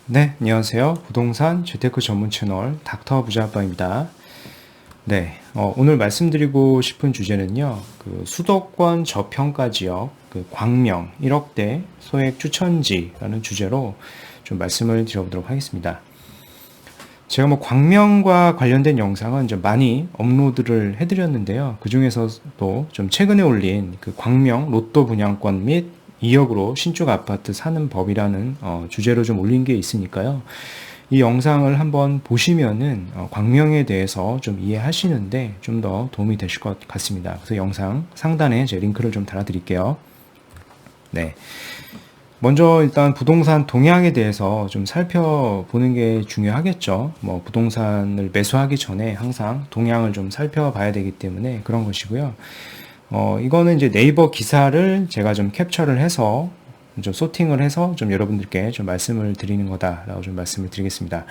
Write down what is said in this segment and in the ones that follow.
네, 안녕하세요. 부동산 재테크 전문 채널 닥터 부자아빠입니다. 네, 오늘 말씀드리고 싶은 주제는요, 수도권 저평가 지역, 광명 1억대 소액 추천지라는 주제로 좀 말씀을 드려보도록 하겠습니다. 제가 광명과 관련된 영상은 좀 많이 업로드를 해드렸는데요. 그 중에서도 좀 최근에 올린 광명 로또 분양권 및 2억으로 신축 아파트 사는 법이라는 주제로 좀 올린 게 있으니까요. 이 영상을 한번 보시면은 광명에 대해서 좀 이해하시는데 좀 더 도움이 되실 것 같습니다. 그래서 영상 상단에 제 링크를 좀 달아드릴게요. 네. 먼저 일단 부동산 동향에 대해서 좀 살펴보는 게 중요하겠죠. 부동산을 매수하기 전에 항상 동향을 좀 살펴봐야 되기 때문에 그런 것이고요. 이거는 이제 네이버 기사를 제가 좀 캡처를 해서 좀 소팅을 해서 좀 여러분들께 좀 말씀을 드리는 거다라고 좀 말씀을 드리겠습니다.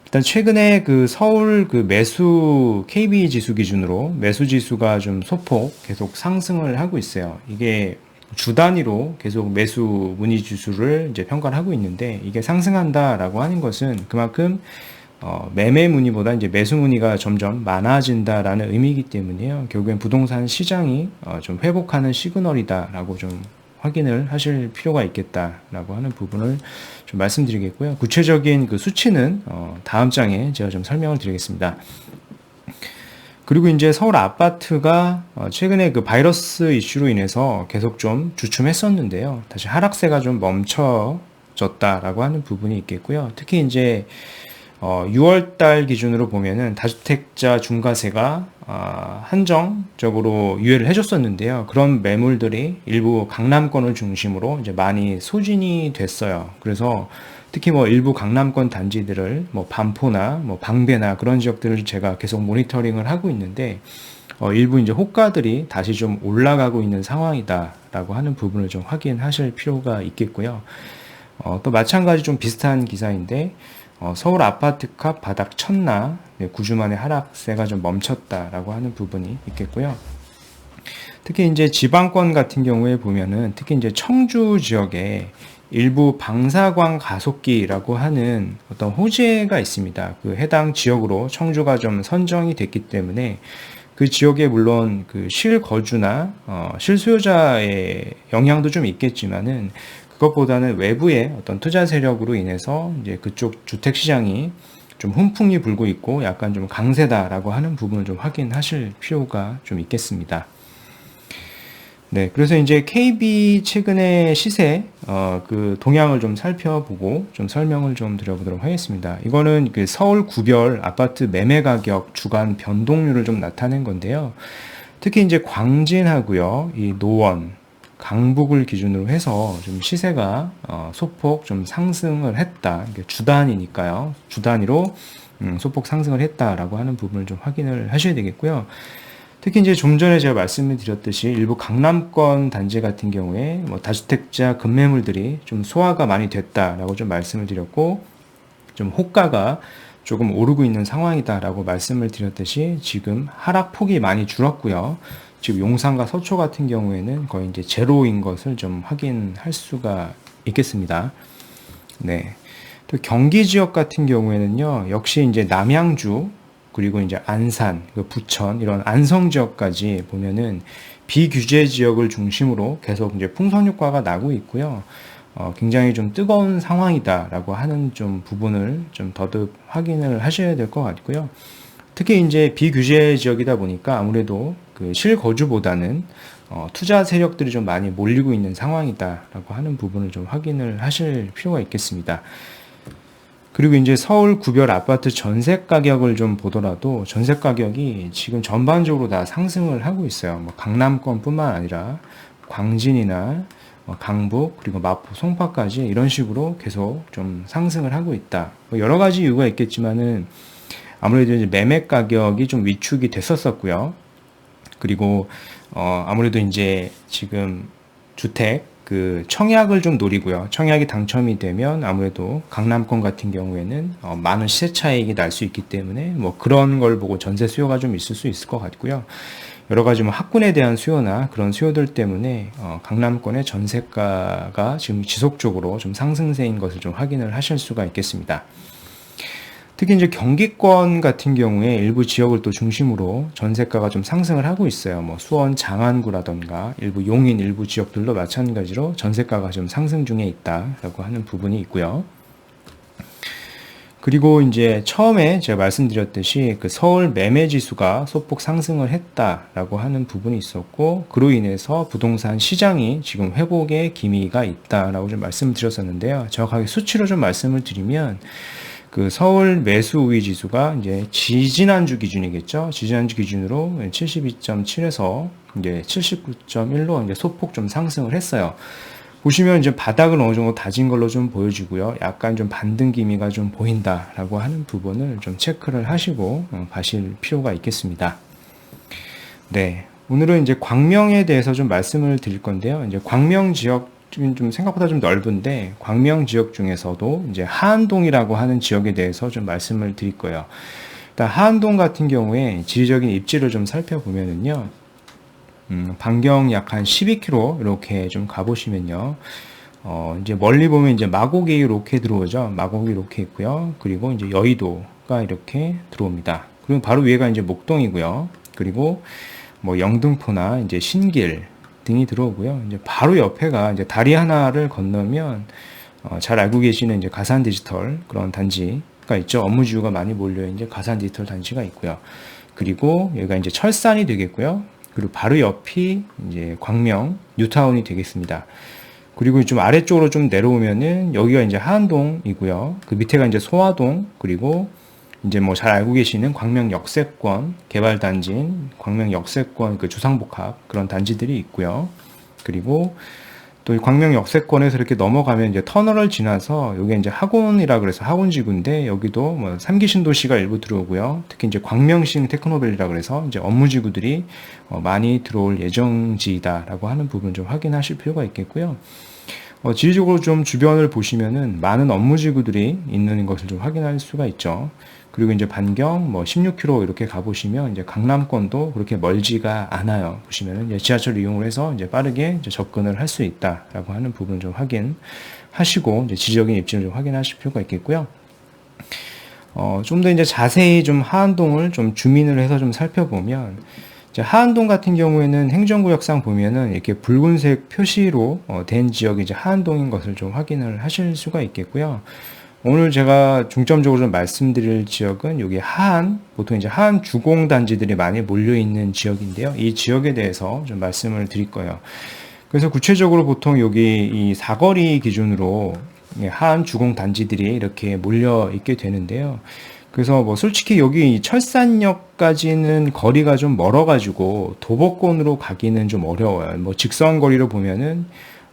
일단 최근에 서울 매수 KB 지수 기준으로 매수 지수가 좀 소폭 계속 상승을 하고 있어요. 이게 주 단위로 계속 매수 문의 지수를 이제 평가를 하고 있는데, 이게 상승한다라고 하는 것은 그만큼 매매 문의보다 이제 매수 문의가 점점 많아진다라는 의미이기 때문에요. 결국엔 부동산 시장이 좀 회복하는 시그널이다라고 좀 확인을 하실 필요가 있겠다라고 하는 부분을 좀 말씀드리겠고요. 구체적인 수치는 다음 장에 제가 좀 설명을 드리겠습니다. 그리고 이제 서울 아파트가 최근에 바이러스 이슈로 인해서 계속 좀 주춤했었는데요. 다시 하락세가 좀 멈춰졌다라고 하는 부분이 있겠고요. 특히 이제 6월 달 기준으로 보면은 다주택자 중과세가 한정적으로 유예를 해줬었는데요. 그런 매물들이 일부 강남권을 중심으로 이제 많이 소진이 됐어요. 그래서 특히 일부 강남권 단지들을 반포나 방배나 그런 지역들을 제가 계속 모니터링을 하고 있는데, 일부 이제 호가들이 다시 좀 올라가고 있는 상황이다라고 하는 부분을 좀 확인하실 필요가 있겠고요. 또 마찬가지 좀 비슷한 기사인데, 서울 아파트값 바닥 쳤나 9주 만에 하락세가 좀 멈췄다라고 하는 부분이 있겠고요. 특히 이제 지방권 같은 경우에 보면은 특히 이제 청주 지역에 일부 방사광 가속기라고 하는 어떤 호재가 있습니다. 해당 지역으로 청주가 좀 선정이 됐기 때문에 그 지역에 물론 실거주나 실수요자의 영향도 좀 있겠지만은, 그것보다는 외부의 어떤 투자 세력으로 인해서 이제 그쪽 주택 시장이 좀 훈풍이 불고 있고 약간 좀 강세다라고 하는 부분을 좀 확인하실 필요가 좀 있겠습니다. 네, 그래서 이제 KB 최근의 시세 동향을 좀 살펴보고 좀 설명을 좀 드려보도록 하겠습니다. 이거는 서울 구별 아파트 매매 가격 주간 변동률을 좀 나타낸 건데요. 특히 이제 광진하고요, 이 노원, 강북을 기준으로 해서 좀 시세가 소폭 좀 상승을 했다. 이게 주 단위니까요. 주 단위로 소폭 상승을 했다라고 하는 부분을 좀 확인을 하셔야 되겠고요. 특히 이제 좀 전에 제가 말씀을 드렸듯이 일부 강남권 단지 같은 경우에 다주택자 급매물들이 좀 소화가 많이 됐다라고 좀 말씀을 드렸고, 좀 호가가 조금 오르고 있는 상황이다라고 말씀을 드렸듯이 지금 하락폭이 많이 줄었고요. 지금 용산과 서초 같은 경우에는 거의 이제 제로인 것을 좀 확인할 수가 있겠습니다. 네. 또 경기 지역 같은 경우에는요, 역시 이제 남양주, 그리고 이제 안산, 부천, 이런 안성 지역까지 보면은 비규제 지역을 중심으로 계속 이제 풍선 효과가 나고 있고요. 굉장히 좀 뜨거운 상황이다라고 하는 좀 부분을 좀 더듬 확인을 하셔야 될 것 같고요. 특히 이제 비규제 지역이다 보니까 아무래도 실거주보다는 투자 세력들이 좀 많이 몰리고 있는 상황이다라고 하는 부분을 좀 확인을 하실 필요가 있겠습니다. 그리고 이제 서울 구별 아파트 전세 가격을 좀 보더라도 전세 가격이 지금 전반적으로 다 상승을 하고 있어요. 강남권뿐만 아니라 광진이나 강북, 그리고 마포, 송파까지 이런 식으로 계속 좀 상승을 하고 있다. 여러 가지 이유가 있겠지만은 아무래도 이제 매매 가격이 좀 위축이 됐었고요. 그리고 아무래도 이제 지금 주택 청약을 좀 노리고요. 청약이 당첨이 되면 아무래도 강남권 같은 경우에는 많은 시세 차익이 날 수 있기 때문에 그런 걸 보고 전세 수요가 좀 있을 수 있을 것 같고요. 여러 가지 뭐 학군에 대한 수요나 그런 수요들 때문에 강남권의 전세가가 지금 지속적으로 좀 상승세인 것을 좀 확인을 하실 수가 있겠습니다. 특히 이제 경기권 같은 경우에 일부 지역을 또 중심으로 전세가가 좀 상승을 하고 있어요. 뭐 수원 장안구라던가 일부 용인 일부 지역들도 마찬가지로 전세가가 좀 상승 중에 있다라고 하는 부분이 있고요. 그리고 이제 처음에 제가 말씀드렸듯이 그 서울 매매 지수가 소폭 상승을 했다라고 하는 부분이 있었고, 그로 인해서 부동산 시장이 지금 회복의 기미가 있다라고 좀 말씀드렸었는데요. 정확하게 수치로 좀 말씀을 드리면 그 서울 매수 우위 지수가 이제 지지난주 기준이겠죠. 지지난주 기준으로 72.7에서 이제 79.1로 이제 소폭 좀 상승을 했어요. 보시면 이제 바닥을 어느 정도 다진 걸로 좀 보여지고요. 약간 좀 반등 기미가 좀 보인다라고 하는 부분을 좀 체크를 하시고 가실 필요가 있겠습니다. 네. 오늘은 이제 광명에 대해서 좀 말씀을 드릴 건데요. 이제 광명 지역 좀 생각보다 좀 넓은데, 광명 지역 중에서도 이제 하안동이라고 하는 지역에 대해서 좀 말씀을 드릴 거예요. 일단 하안동 같은 경우에 지리적인 입지를 좀 살펴보면은요. 반경 약 한 12km 이렇게 좀 가보시면요. 이제 멀리 보면 이제 마곡이 이렇게 들어오죠. 마곡이 이렇게 있고요. 그리고 이제 여의도가 이렇게 들어옵니다. 그리고 바로 위에가 이제 목동이고요. 그리고 뭐 영등포나 이제 신길 등이 들어오고요. 이제 바로 옆에가 이제 다리 하나를 건너면 잘 알고 계시는 이제 가산 디지털 그런 단지가 있죠. 업무지구가 많이 몰려 있는 이제 가산 디지털 단지가 있고요. 그리고 여기가 이제 철산이 되겠고요. 그리고 바로 옆이 이제 광명 뉴타운이 되겠습니다. 그리고 좀 아래쪽으로 좀 내려오면은 여기가 이제 하안동이고요. 그 밑에가 이제 소화동, 그리고 이제 뭐 잘 알고 계시는 광명 역세권 개발 단지인 광명 역세권 그 주상복합 그런 단지들이 있고요. 그리고 또 이 광명 역세권에서 이렇게 넘어가면 이제 터널을 지나서 여기 이제 학원이라 그래서 학원지구인데, 여기도 뭐 3기 신도시가 일부 들어오고요. 특히 이제 광명시 테크노밸리라 그래서 이제 업무지구들이 많이 들어올 예정지이다라고 하는 부분 좀 확인하실 필요가 있겠고요. 지리적으로 좀 주변을 보시면은 많은 업무지구들이 있는 것을 좀 확인할 수가 있죠. 그리고 이제 반경 뭐 16km 이렇게 가보시면 이제 강남권도 그렇게 멀지가 않아요. 보시면은 이제 지하철 이용을 해서 이제 빠르게 이제 접근을 할 수 있다라고 하는 부분 좀 확인하시고 이제 지리적인 입지를 좀 확인하실 필요가 있겠고요. 좀 더 이제 자세히 좀 하안동을 좀 주민을 해서 좀 살펴보면, 하안동 같은 경우에는 행정구역상 보면은 이렇게 붉은색 표시로 된 지역이 이제 하안동인 것을 좀 확인을 하실 수가 있겠고요. 오늘 제가 중점적으로 좀 말씀드릴 지역은 여기 하안, 보통 이제 하안 주공단지들이 많이 몰려있는 지역인데요. 이 지역에 대해서 좀 말씀을 드릴 거예요. 그래서 구체적으로 보통 여기 이 사거리 기준으로 하안 주공단지들이 이렇게 몰려있게 되는데요. 그래서 뭐 솔직히 여기 철산역까지는 거리가 좀 멀어가지고 도보권으로 가기는 좀 어려워요. 뭐 직선 거리로 보면은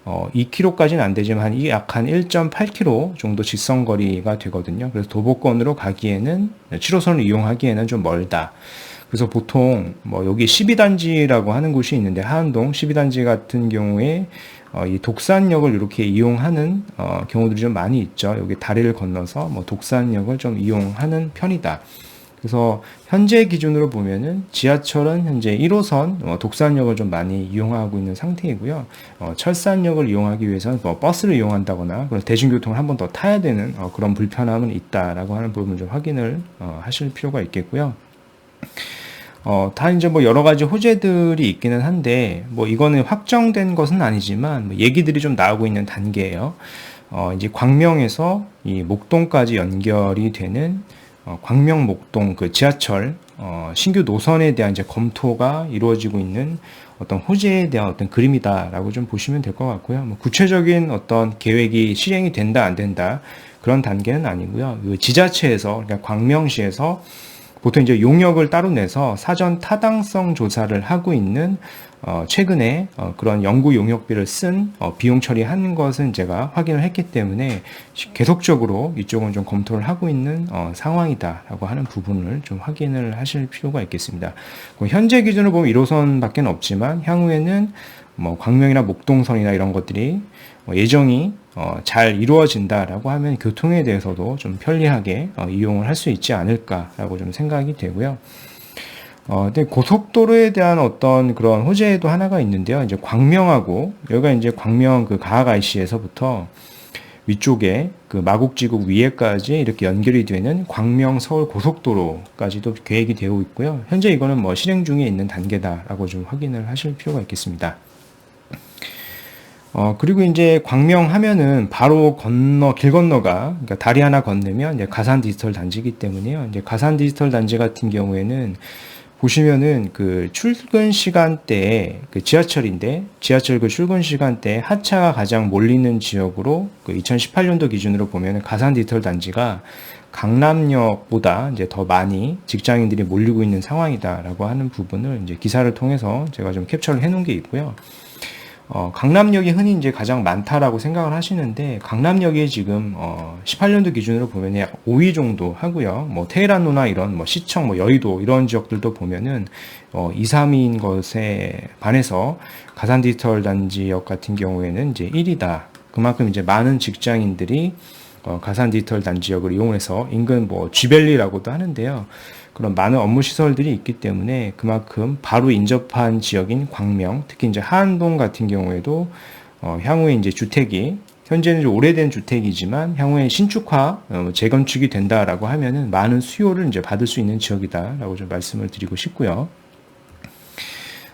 2km까지는 안 되지만 약 한 1.8km 정도 직선 거리가 되거든요. 그래서 도보권으로 가기에는 7호선을 이용하기에는 좀 멀다. 그래서 보통 뭐 여기 12단지라고 하는 곳이 있는데, 하안동 12단지 같은 경우에 이 독산역을 이렇게 이용하는 경우들이 좀 많이 있죠. 여기 다리를 건너서 뭐 독산역을 좀 이용하는 편이다. 그래서 현재 기준으로 보면은 지하철은 현재 1호선 독산역을 좀 많이 이용하고 있는 상태이고요. 철산역을 이용하기 위해서는 뭐 버스를 이용한다거나 대중교통을 한 번 더 타야 되는 그런 불편함은 있다라고 하는 부분을 좀 확인을 하실 필요가 있겠고요. 다 이제 뭐 여러 가지 호재들이 있기는 한데, 뭐 이거는 확정된 것은 아니지만 뭐 얘기들이 좀 나오고 있는 단계예요. 이제 광명에서 이 목동까지 연결이 되는 광명 목동 그 지하철 신규 노선에 대한 이제 검토가 이루어지고 있는 어떤 호재에 대한 어떤 그림이다라고 좀 보시면 될 것 같고요. 뭐 구체적인 어떤 계획이 실행이 된다 안 된다 그런 단계는 아니고요. 그 지자체에서, 그러니까 광명시에서 보통 이제 용역을 따로 내서 사전 타당성 조사를 하고 있는 최근에 그런 연구 용역비를 쓴 비용 처리하는 것은 제가 확인을 했기 때문에 계속적으로 이쪽은 좀 검토를 하고 있는 상황이다라고 하는 부분을 좀 확인을 하실 필요가 있겠습니다. 현재 기준으로 보면 1호선밖에 없지만 향후에는 뭐 광명이나 목동선이나 이런 것들이 예정이 잘 이루어진다라고 하면 교통에 대해서도 좀 편리하게 이용을 할 수 있지 않을까라고 좀 생각이 되고요. 근데 고속도로에 대한 어떤 그런 호재도 하나가 있는데요. 이제 광명하고, 여기가 이제 광명 그 가학 IC에서부터 위쪽에 그 마곡지구 위에까지 이렇게 연결이 되는 광명 서울 고속도로까지도 계획이 되어 있고요. 현재 이거는 뭐 실행 중에 있는 단계다라고 좀 확인을 하실 필요가 있겠습니다. 그리고 이제 광명 하면은 바로 길 건너가, 그러니까 다리 하나 건너면 이제 가산 디지털 단지이기 때문에요. 이제 가산 디지털 단지 같은 경우에는 보시면은 그 출근 시간대에 그 지하철인데 지하철 그 출근 시간대에 하차가 가장 몰리는 지역으로 그 2018년도 기준으로 보면은 가산 디지털 단지가 강남역보다 이제 더 많이 직장인들이 몰리고 있는 상황이다라고 하는 부분을 이제 기사를 통해서 제가 좀 캡처를 해 놓은 게 있고요. 강남역이 흔히 이제 가장 많다라고 생각을 하시는데, 강남역이 지금, 18년도 기준으로 보면 약 5위 정도 하고요. 뭐, 테헤란로나 이런, 뭐, 시청, 뭐, 여의도, 이런 지역들도 보면은, 2, 3위인 것에 반해서, 가산 디지털 단지역 같은 경우에는 이제 1위다. 그만큼 이제 많은 직장인들이, 가산 디지털 단지역을 이용해서 인근 뭐, 쥐밸리라고도 하는데요. 그런 많은 업무 시설들이 있기 때문에 그만큼 바로 인접한 지역인 광명, 특히 이제 하안동 같은 경우에도 향후에 이제 주택이 현재는 좀 오래된 주택이지만 향후에 신축화, 재건축이 된다라고 하면은 많은 수요를 이제 받을 수 있는 지역이다라고 좀 말씀을 드리고 싶고요.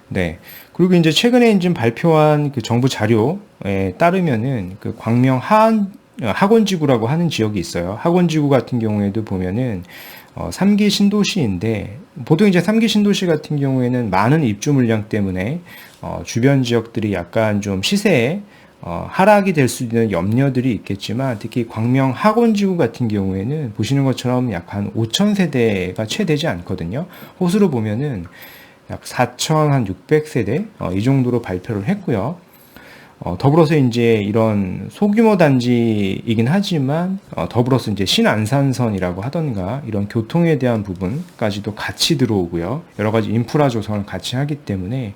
네. 그리고 이제 최근에 이제 발표한 그 정부 자료에 따르면은 그 광명 학원지구라고 하는 지역이 있어요. 학원지구 같은 경우에도 보면은 3기 신도시인데, 보통 이제 3기 신도시 같은 경우에는 많은 입주 물량 때문에 주변 지역들이 약간 좀 시세에 하락이 될 수 있는 염려들이 있겠지만, 특히 광명 학원지구 같은 경우에는 보시는 것처럼 약 한 5천 세대가 채 되지 않거든요. 호수로 보면은 약 4,600세대 이 정도로 발표를 했고요. 더불어서 이제 이런 소규모 단지이긴 하지만, 더불어서 이제 신안산선이라고 하던가 이런 교통에 대한 부분까지도 같이 들어오고요. 여러 가지 인프라 조성을 같이 하기 때문에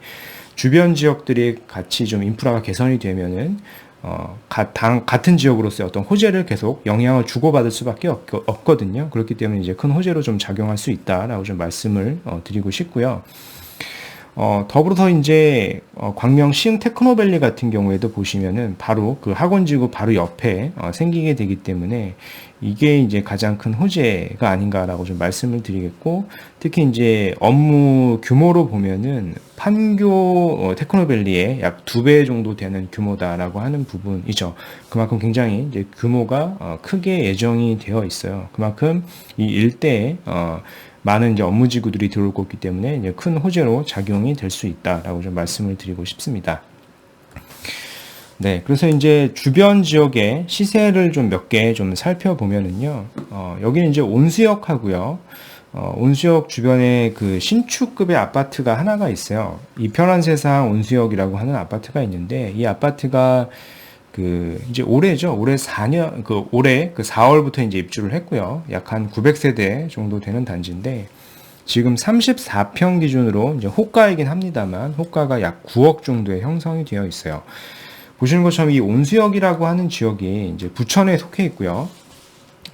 주변 지역들이 같이 좀 인프라가 개선이 되면은, 같은 지역으로서의 어떤 호재를 계속 영향을 주고받을 수밖에 없거든요. 그렇기 때문에 이제 큰 호재로 좀 작용할 수 있다라고 좀 말씀을 드리고 싶고요. 더불어서 이제 광명 시흥 테크노밸리 같은 경우에도 보시면은 바로 그 학원지구 바로 옆에 생기게 되기 때문에 이게 이제 가장 큰 호재가 아닌가라고 좀 말씀을 드리겠고, 특히 이제 업무 규모로 보면은 판교 테크노밸리의 약 2배 정도 되는 규모다라고 하는 부분이죠. 그만큼 굉장히 이제 규모가 크게 예정이 되어 있어요. 그만큼 이 일대에 많은 이제 업무 지구들이 들어올 거기 때문에 이제 큰 호재로 작용이 될 수 있다라고 좀 말씀을 드리고 싶습니다. 네, 그래서 이제 주변 지역의 시세를 좀 몇 개 좀 살펴보면은요, 여기는 이제 온수역하고요, 온수역 주변에 그 신축급의 아파트가 하나가 있어요. 이편한 세상 온수역이라고 하는 아파트가 있는데, 이 아파트가 그 이제 올해죠. 올해 4월부터 이제 입주를 했고요. 약 한 900세대 정도 되는 단지인데, 지금 34평 기준으로 이제 호가이긴 합니다만 호가가 약 9억 정도에 형성이 되어 있어요. 보시는 것처럼 이 온수역이라고 하는 지역이 이제 부천에 속해 있고요.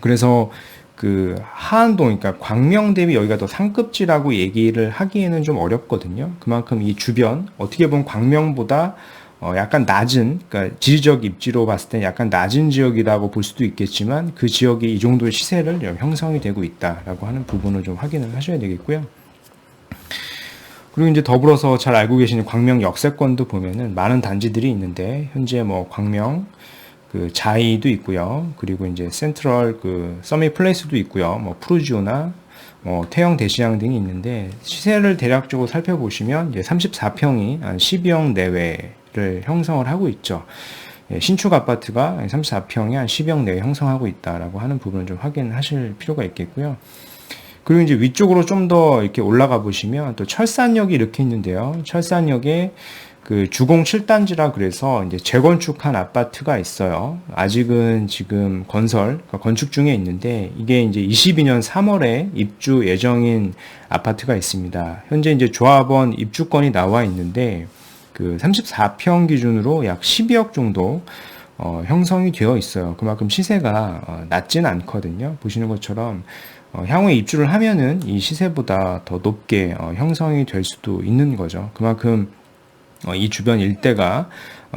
그래서 그 하안동, 그러니까 광명 대비 여기가 더 상급지라고 얘기를 하기에는 좀 어렵거든요. 그만큼 이 주변, 어떻게 보면 광명보다 약간 낮은, 그러니까 지리적 입지로 봤을 때 약간 낮은 지역이라고 볼 수도 있겠지만, 그 지역이 이 정도의 시세를 형성이 되고 있다라고 하는 부분을 좀 확인을 하셔야 되겠고요. 그리고 이제 더불어서 잘 알고 계시는 광명 역세권도 보면은 많은 단지들이 있는데, 현재 뭐 광명 그 자이도 있고요. 그리고 이제 센트럴 그 서밋 플레이스도 있고요. 뭐 푸르지오나 뭐 태영 대시양 등이 있는데, 시세를 대략적으로 살펴보시면 이제 34평이 한 12억 내외를 형성을 하고 있죠. 신축 아파트가 34평이 한 10억 내외 형성하고 있다라고 하는 부분을 좀 확인하실 필요가 있겠고요. 그리고 이제 위쪽으로 좀 더 이렇게 올라가 보시면 또 철산역이 이렇게 있는데요. 철산역에 그 주공 7단지라 그래서 이제 재건축한 아파트가 있어요. 아직은 지금 건축 중에 있는데, 이게 이제 22년 3월에 입주 예정인 아파트가 있습니다. 현재 이제 조합원 입주권이 나와 있는데, 그 34평 기준으로 약 12억 정도 형성이 되어 있어요. 그만큼 시세가 낮진 않거든요. 보시는 것처럼 향후에 입주를 하면은 이 시세보다 더 높게 형성이 될 수도 있는 거죠. 그만큼 이 주변 일대가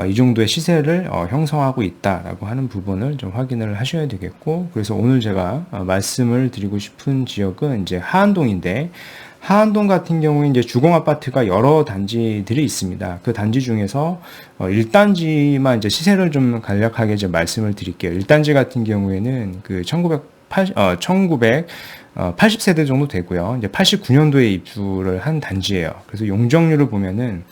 이 정도의 시세를 형성하고 있다라고 하는 부분을 좀 확인을 하셔야 되겠고, 그래서 오늘 제가 말씀을 드리고 싶은 지역은 이제 하안동인데, 하안동 같은 경우에 이제 주공 아파트가 여러 단지들이 있습니다. 그 단지 중에서 1단지만 이제 시세를 좀 간략하게 이제 말씀을 드릴게요. 1단지 같은 경우에는 그 1980세대 정도 되고요. 이제 89년도에 입주를 한 단지예요. 그래서 용적률을 보면은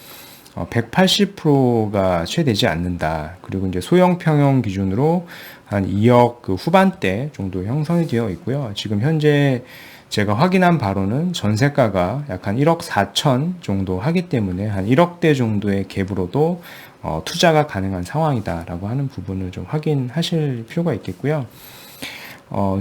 180%가 채 되지 않는다. 그리고 이제 소형 평형 기준으로 한 2억 그 후반대 정도 형성이 되어 있고요. 지금 현재 제가 확인한 바로는 전세가가 약 한 1억 4천 정도 하기 때문에 한 1억대 정도의 갭으로도 투자가 가능한 상황이다라고 하는 부분을 좀 확인하실 필요가 있겠고요.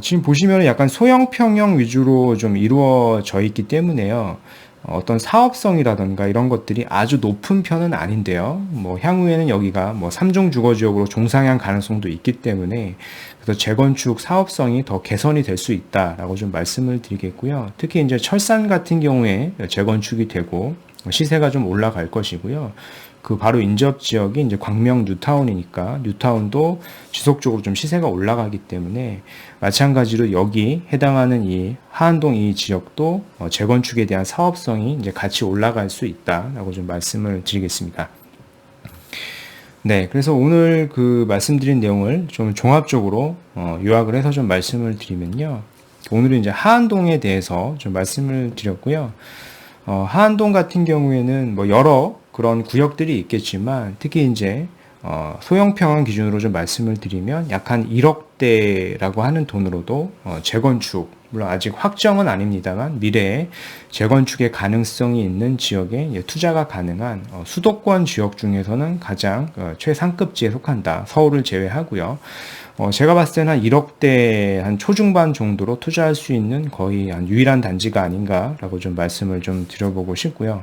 지금 보시면 약간 소형 평형 위주로 좀 이루어져 있기 때문에요. 어떤 사업성이라던가 이런 것들이 아주 높은 편은 아닌데요. 뭐 향후에는 여기가 뭐 3종 주거 지역으로 종상향 가능성도 있기 때문에 그래서 재건축 사업성이 더 개선이 될 수 있다라고 좀 말씀을 드리겠고요. 특히 이제 철산 같은 경우에 재건축이 되고 시세가 좀 올라갈 것이고요. 그 바로 인접 지역이 이제 광명 뉴타운이니까 뉴타운도 지속적으로 좀 시세가 올라가기 때문에 마찬가지로 여기 해당하는 이 하안동 이 지역도 재건축에 대한 사업성이 이제 같이 올라갈 수 있다라고 좀 말씀을 드리겠습니다. 네, 그래서 오늘 그 말씀드린 내용을 좀 종합적으로 요약을 해서 좀 말씀을 드리면요. 오늘은 이제 하안동에 대해서 좀 말씀을 드렸고요. 하안동 같은 경우에는 뭐 여러 그런 구역들이 있겠지만 특히 이제 소형 평형 기준으로 좀 말씀을 드리면 약 한 1억대라고 하는 돈으로도 재건축, 물론 아직 확정은 아닙니다만 미래에 재건축의 가능성이 있는 지역에 투자가 가능한 수도권 지역 중에서는 가장 최상급지에 속한다. 서울을 제외하고요. 제가 봤을 때는 한 1억대 한 초중반 정도로 투자할 수 있는 거의 한 유일한 단지가 아닌가라고 좀 말씀을 좀 드려보고 싶고요.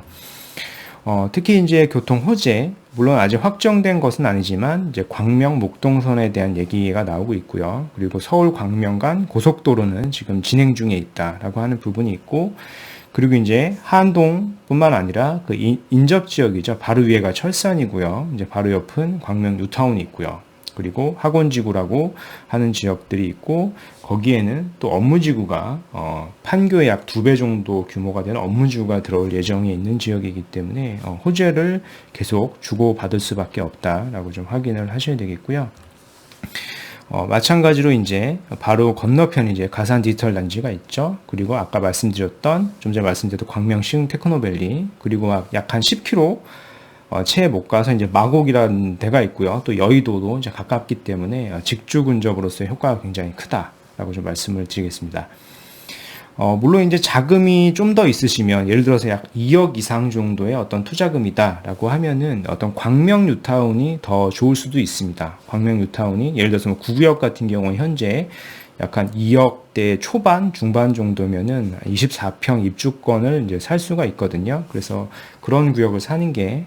특히 이제 교통 호재, 물론 아직 확정된 것은 아니지만 이제 광명 목동선에 대한 얘기가 나오고 있고요. 그리고 서울 광명 간 고속도로는 지금 진행 중에 있다라고 하는 부분이 있고, 그리고 이제 하안동뿐만 아니라 그 인접 지역이죠. 바로 위에가 철산이고요. 이제 바로 옆은 광명 뉴타운이 있고요. 그리고 학원지구라고 하는 지역들이 있고, 거기에는 또 업무지구가 판교의 약 2배 정도 규모가 되는 업무지구가 들어올 예정에 있는 지역이기 때문에 호재를 계속 주고받을 수밖에 없다라고 좀 확인을 하셔야 되겠고요. 마찬가지로 이제 바로 건너편 이제 가산 디지털 단지가 있죠. 그리고 아까 말씀드렸던 좀 전에 말씀드렸던 광명 시흥 테크노밸리, 그리고 약 한 10km 채 못 가서 이제 마곡이라는 데가 있고요. 또 여의도도 이제 가깝기 때문에 직주 근접으로서의 효과가 굉장히 크다라고 좀 말씀을 드리겠습니다. 물론 이제 자금이 좀 더 있으시면 예를 들어서 약 2억 이상 정도의 어떤 투자금이다라고 하면은 어떤 광명 뉴타운이 더 좋을 수도 있습니다. 광명 뉴타운이 예를 들어서 뭐 구구역 같은 경우 현재 약 한 2억대 초반, 중반 정도면은 24평 입주권을 이제 살 수가 있거든요. 그래서 그런 구역을 사는 게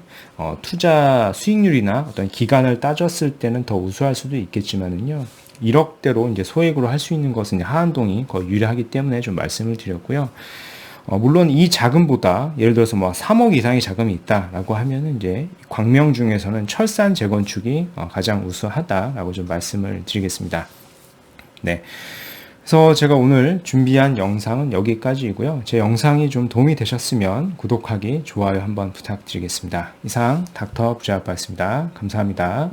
투자 수익률이나 어떤 기간을 따졌을 때는 더 우수할 수도 있겠지만은요. 1억대로 이제 소액으로 할 수 있는 것은 하안동이 거의 유리하기 때문에 좀 말씀을 드렸고요. 물론 이 자금보다 예를 들어서 뭐 3억 이상의 자금이 있다라고 하면은 이제 광명 중에서는 철산 재건축이 가장 우수하다라고 좀 말씀을 드리겠습니다. 네. 그래서 제가 오늘 준비한 영상은 여기까지이고요. 제 영상이 좀 도움이 되셨으면 구독하기, 좋아요 한번 부탁드리겠습니다. 이상 닥터 부자아빠였습니다. 감사합니다.